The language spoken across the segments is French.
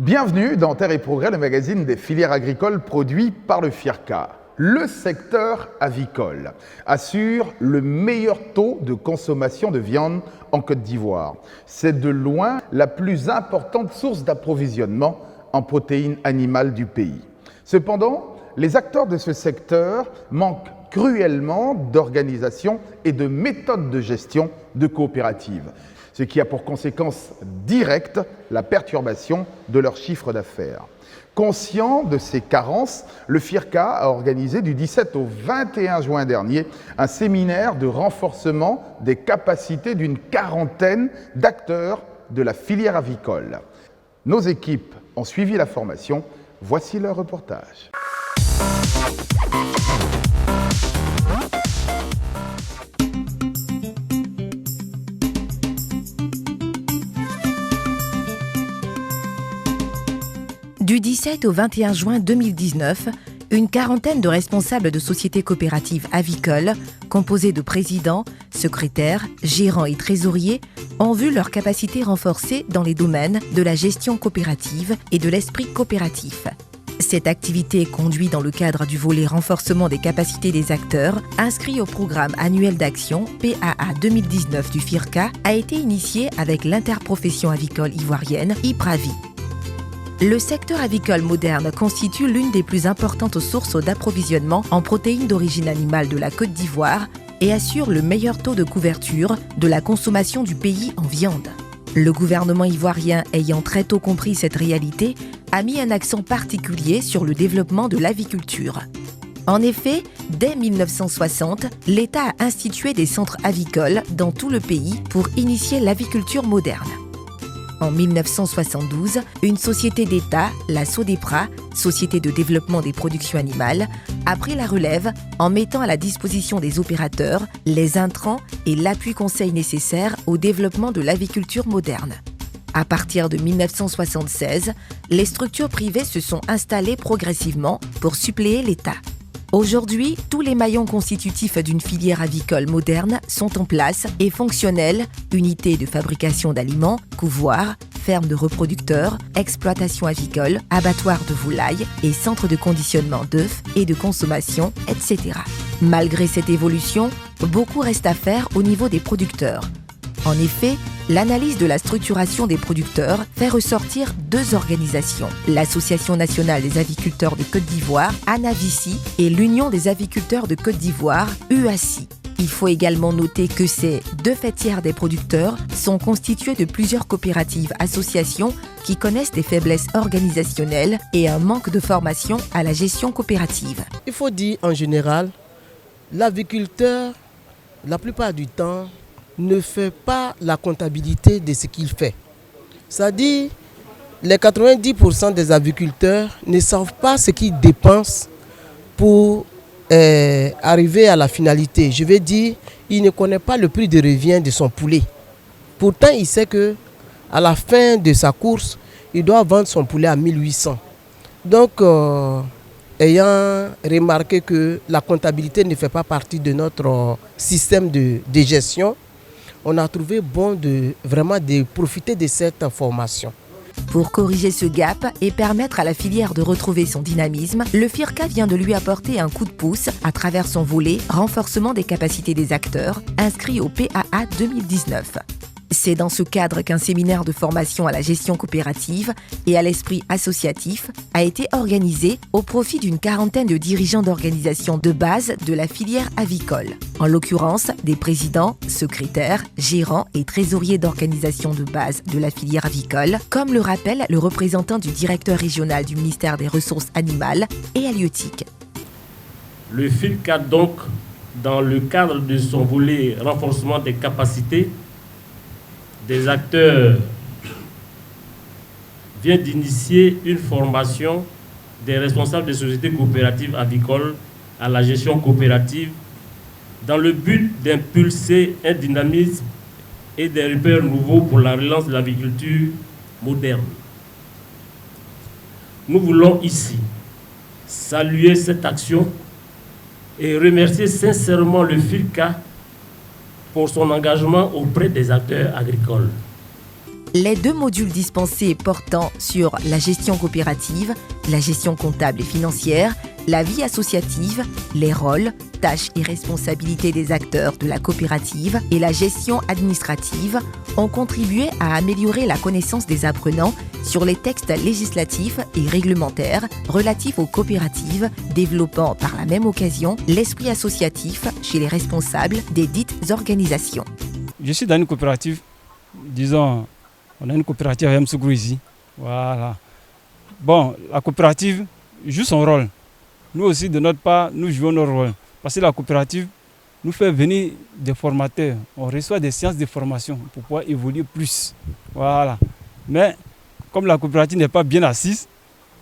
Bienvenue dans Terre et Progrès, le magazine des filières agricoles produit par le FIRCA. Le secteur avicole assure le meilleur taux de consommation de viande en Côte d'Ivoire. C'est de loin la plus importante source d'approvisionnement en protéines animales du pays. Cependant, les acteurs de ce secteur manquent cruellement d'organisation et de méthodes de gestion de coopératives, ce qui a pour conséquence directe la perturbation de leur chiffre d'affaires. Conscient de ces carences, le FIRCA a organisé du 17 au 21 juin dernier un séminaire de renforcement des capacités d'une quarantaine d'acteurs de la filière avicole. Nos équipes ont suivi la formation. Voici leur reportage. Du 17 au 21 juin 2019, une quarantaine de responsables de sociétés coopératives avicoles, composées de présidents, secrétaires, gérants et trésoriers, ont vu leurs capacités renforcées dans les domaines de la gestion coopérative et de l'esprit coopératif. Cette activité est conduite dans le cadre du volet renforcement des capacités des acteurs, inscrit au programme annuel d'action PAA 2019 du FIRCA, a été initiée avec l'interprofession avicole ivoirienne IPRAVI. Le secteur avicole moderne constitue l'une des plus importantes sources d'approvisionnement en protéines d'origine animale de la Côte d'Ivoire et assure le meilleur taux de couverture de la consommation du pays en viande. Le gouvernement ivoirien, ayant très tôt compris cette réalité, a mis un accent particulier sur le développement de l'aviculture. En effet, dès 1960, l'État a institué des centres avicoles dans tout le pays pour initier l'aviculture moderne. En 1972, une société d'État, la SODEPRA, Société de développement des productions animales, a pris la relève en mettant à la disposition des opérateurs les intrants et l'appui conseil nécessaire au développement de l'aviculture moderne. À partir de 1976, les structures privées se sont installées progressivement pour suppléer l'État. Aujourd'hui, tous les maillons constitutifs d'une filière avicole moderne sont en place et fonctionnels: unités de fabrication d'aliments, couvoirs, fermes de reproducteurs, exploitation avicole, abattoirs de volailles et centres de conditionnement d'œufs et de consommation, etc. Malgré cette évolution, beaucoup reste à faire au niveau des producteurs. En effet, l'analyse de la structuration des producteurs fait ressortir deux organisations, l'Association nationale des aviculteurs de Côte d'Ivoire, ANAVICI, et l'Union des aviculteurs de Côte d'Ivoire, UACI. Il faut également noter que ces 2/3 des producteurs sont constitués de plusieurs coopératives associations qui connaissent des faiblesses organisationnelles et un manque de formation à la gestion coopérative. Il faut dire en général, l'aviculteur, la plupart du temps, ne fait pas la comptabilité de ce qu'il fait. C'est-à-dire, les 90% des aviculteurs ne savent pas ce qu'ils dépensent pour arriver à la finalité. Je veux dire, il ne connaît pas le prix de revient de son poulet. Pourtant, il sait qu'à la fin de sa course, il doit vendre son poulet à 1800. Donc, ayant remarqué que la comptabilité ne fait pas partie de notre système de gestion, on a trouvé bon de profiter de cette formation. Pour corriger ce gap et permettre à la filière de retrouver son dynamisme, le FIRCA vient de lui apporter un coup de pouce à travers son volet renforcement des capacités des acteurs, inscrit au PAA 2019. C'est dans ce cadre qu'un séminaire de formation à la gestion coopérative et à l'esprit associatif a été organisé au profit d'une quarantaine de dirigeants d'organisations de base de la filière avicole. En l'occurrence, des présidents, secrétaires, gérants et trésoriers d'organisations de base de la filière avicole, comme le rappelle le représentant du directeur régional du ministère des Ressources animales et halieutiques. Le FIRCA, donc, dans le cadre de son volet renforcement des capacités des acteurs, vient d'initier une formation des responsables des sociétés coopératives avicoles à la gestion coopérative dans le but d'impulser un dynamisme et des repères nouveaux pour la relance de l'aviculture moderne. Nous voulons ici saluer cette action et remercier sincèrement le FIRCA pour son engagement auprès des acteurs agricoles. Les 2 modules dispensés portant sur la gestion coopérative, la gestion comptable et financière, la vie associative, les rôles, tâches et responsabilités des acteurs de la coopérative et la gestion administrative ont contribué à améliorer la connaissance des apprenants sur les textes législatifs et réglementaires relatifs aux coopératives, développant par la même occasion l'esprit associatif chez les responsables des dites organisations. Je suis dans une coopérative, disons, on a une coopérative à Yamoussoukro ici. Voilà. Bon, la coopérative joue son rôle. Nous aussi, de notre part, nous jouons notre rôle. Parce que la coopérative nous fait venir des formateurs. On reçoit des séances de formation pour pouvoir évoluer plus. Voilà. Mais comme la coopérative n'est pas bien assise,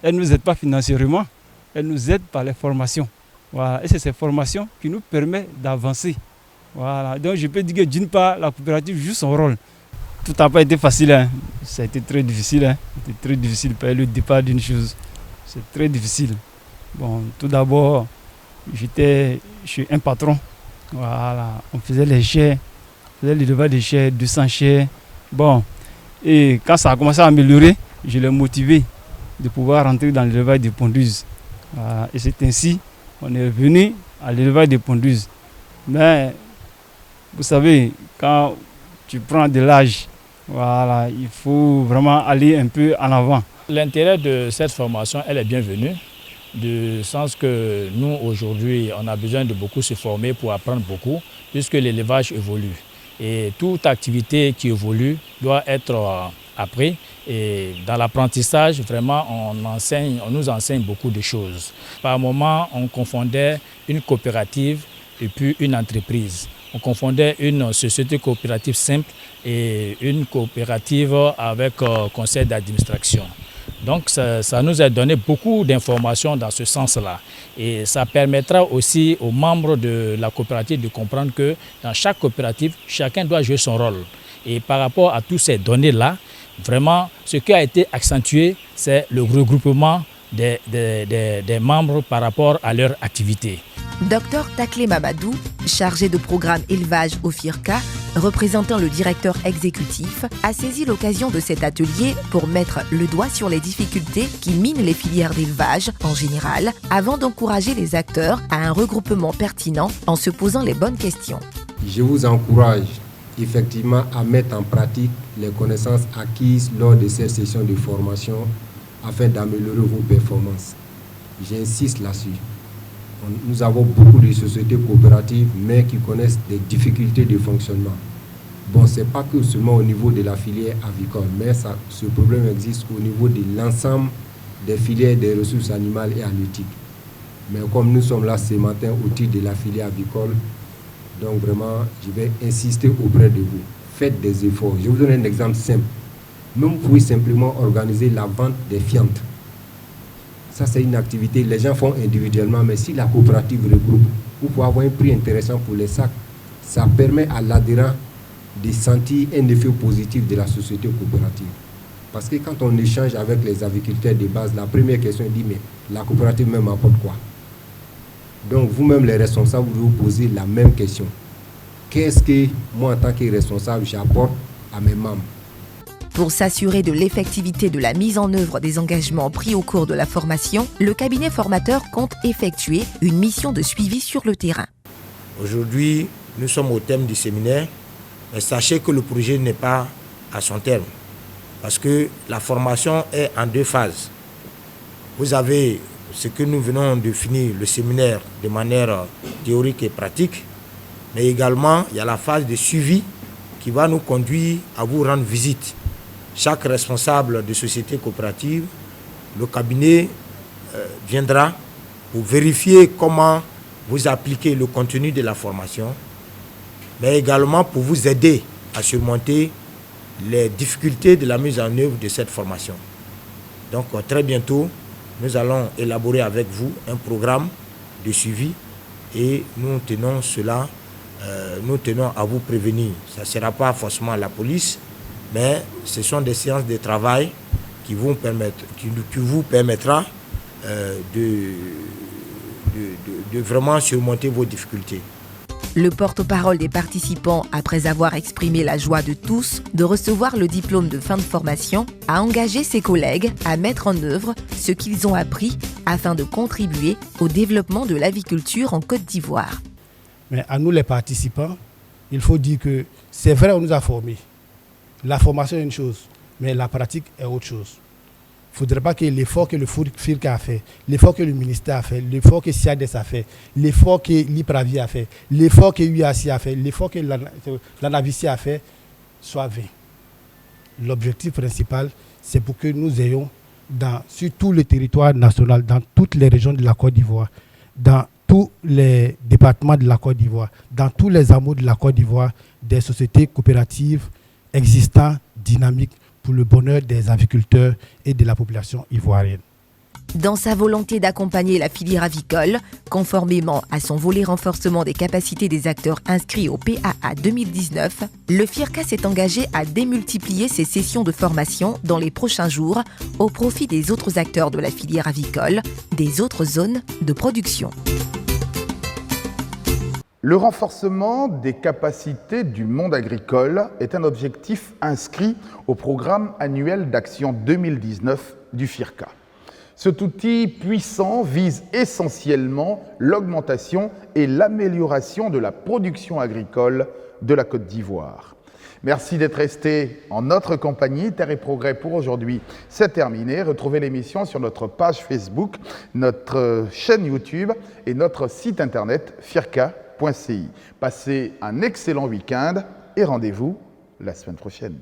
elle ne nous aide pas financièrement, elle nous aide par les formations. Voilà. Et c'est ces formations qui nous permettent d'avancer. Voilà. Donc je peux dire que d'une part, la coopérative joue son rôle. Tout n'a pas été facile. Hein. Ça a été très difficile. Hein. C'était très difficile par le départ d'une chose. C'est très difficile. Bon, tout d'abord, j'étais chez un patron. Voilà. On faisait les chais, on faisait l'élevage des chais, 200 chais. Bon, et quand ça a commencé à améliorer, je l'ai motivé de pouvoir rentrer dans l'élevage des pondeuses. Voilà. Et c'est ainsi qu'on est venu à l'élevage des pondeuses. Mais, vous savez, quand tu prends de l'âge, voilà, il faut vraiment aller un peu en avant. L'intérêt de cette formation, elle est bienvenue, du sens que nous, aujourd'hui, on a besoin de beaucoup se former pour apprendre beaucoup, puisque l'élevage évolue. Et toute activité qui évolue doit être apprise. Et dans l'apprentissage, vraiment, on nous enseigne beaucoup de choses. Par moments, on confondait une coopérative et puis une entreprise. On confondait une société coopérative simple et une coopérative avec conseil d'administration. Donc ça nous a donné beaucoup d'informations dans ce sens-là. Et ça permettra aussi aux membres de la coopérative de comprendre que dans chaque coopérative, chacun doit jouer son rôle. Et par rapport à toutes ces données-là, vraiment, ce qui a été accentué, c'est le regroupement des membres par rapport à leur activité. Dr Taklé Mamadou, chargé de programme élevage au FIRCA, représentant le directeur exécutif, a saisi l'occasion de cet atelier pour mettre le doigt sur les difficultés qui minent les filières d'élevage en général, avant d'encourager les acteurs à un regroupement pertinent en se posant les bonnes questions. Je vous encourage effectivement à mettre en pratique les connaissances acquises lors de cette session de formation afin d'améliorer vos performances. J'insiste là-dessus. Nous avons beaucoup de sociétés coopératives, mais qui connaissent des difficultés de fonctionnement. Bon, ce n'est pas que seulement au niveau de la filière avicole, mais ce problème existe au niveau de l'ensemble des filières des ressources animales et halieutiques. Mais comme nous sommes là ce matin au titre de la filière avicole, donc vraiment, je vais insister auprès de vous. Faites des efforts. Je vous donne un exemple simple. Même vous pouvez simplement organiser la vente des fientes. Ça, c'est une activité que les gens font individuellement, mais si la coopérative regroupe, vous pouvez avoir un prix intéressant pour les sacs. Ça permet à l'adhérent de sentir un effet positif de la société coopérative. Parce que quand on échange avec les aviculteurs de base, la première question est dit, mais la coopérative même apporte quoi? Donc vous-même les responsables, vous vous posez la même question. Qu'est-ce que moi en tant que responsable j'apporte à mes membres? Pour s'assurer de l'effectivité de la mise en œuvre des engagements pris au cours de la formation, le cabinet formateur compte effectuer une mission de suivi sur le terrain. Aujourd'hui, nous sommes au thème du séminaire, mais sachez que le projet n'est pas à son terme, parce que la formation est en 2 phases. Vous avez ce que nous venons de finir, le séminaire de manière théorique et pratique, mais également il y a la phase de suivi qui va nous conduire à vous rendre visite. Chaque responsable de société coopérative, le cabinet viendra pour vérifier comment vous appliquez le contenu de la formation, mais également pour vous aider à surmonter les difficultés de la mise en œuvre de cette formation. Donc très bientôt, nous allons élaborer avec vous un programme de suivi et nous tenons à vous prévenir. Ça ne sera pas forcément la police, mais ce sont des séances de travail qui vous permettra de vraiment surmonter vos difficultés. Le porte-parole des participants, après avoir exprimé la joie de tous de recevoir le diplôme de fin de formation, a engagé ses collègues à mettre en œuvre ce qu'ils ont appris afin de contribuer au développement de l'aviculture en Côte d'Ivoire. Mais à nous les participants, il faut dire que c'est vrai, on nous a formés. La formation est une chose, mais la pratique est autre chose. Il ne faudrait pas que l'effort que le FIRCA a fait, l'effort que le ministère a fait, l'effort que SIADES a fait, l'effort que l'IPRAVI a fait, l'effort que UAC a fait, l'effort que l'ANAVICI a fait, soit vain. L'objectif principal, c'est pour que nous ayons, sur tout le territoire national, dans toutes les régions de la Côte d'Ivoire, dans tous les départements de la Côte d'Ivoire, dans tous les hameaux de la Côte d'Ivoire, des sociétés coopératives existantes, dynamiques, pour le bonheur des aviculteurs et de la population ivoirienne. Dans sa volonté d'accompagner la filière avicole, conformément à son volet renforcement des capacités des acteurs inscrits au PAA 2019, le FIRCA s'est engagé à démultiplier ses sessions de formation dans les prochains jours au profit des autres acteurs de la filière avicole, des autres zones de production. Le renforcement des capacités du monde agricole est un objectif inscrit au programme annuel d'action 2019 du FIRCA. Cet outil puissant vise essentiellement l'augmentation et l'amélioration de la production agricole de la Côte d'Ivoire. Merci d'être resté en notre compagnie. Terre et Progrès pour aujourd'hui, c'est terminé. Retrouvez l'émission sur notre page Facebook, notre chaîne YouTube et notre site internet firca.ci. Passez un excellent week-end et rendez-vous la semaine prochaine.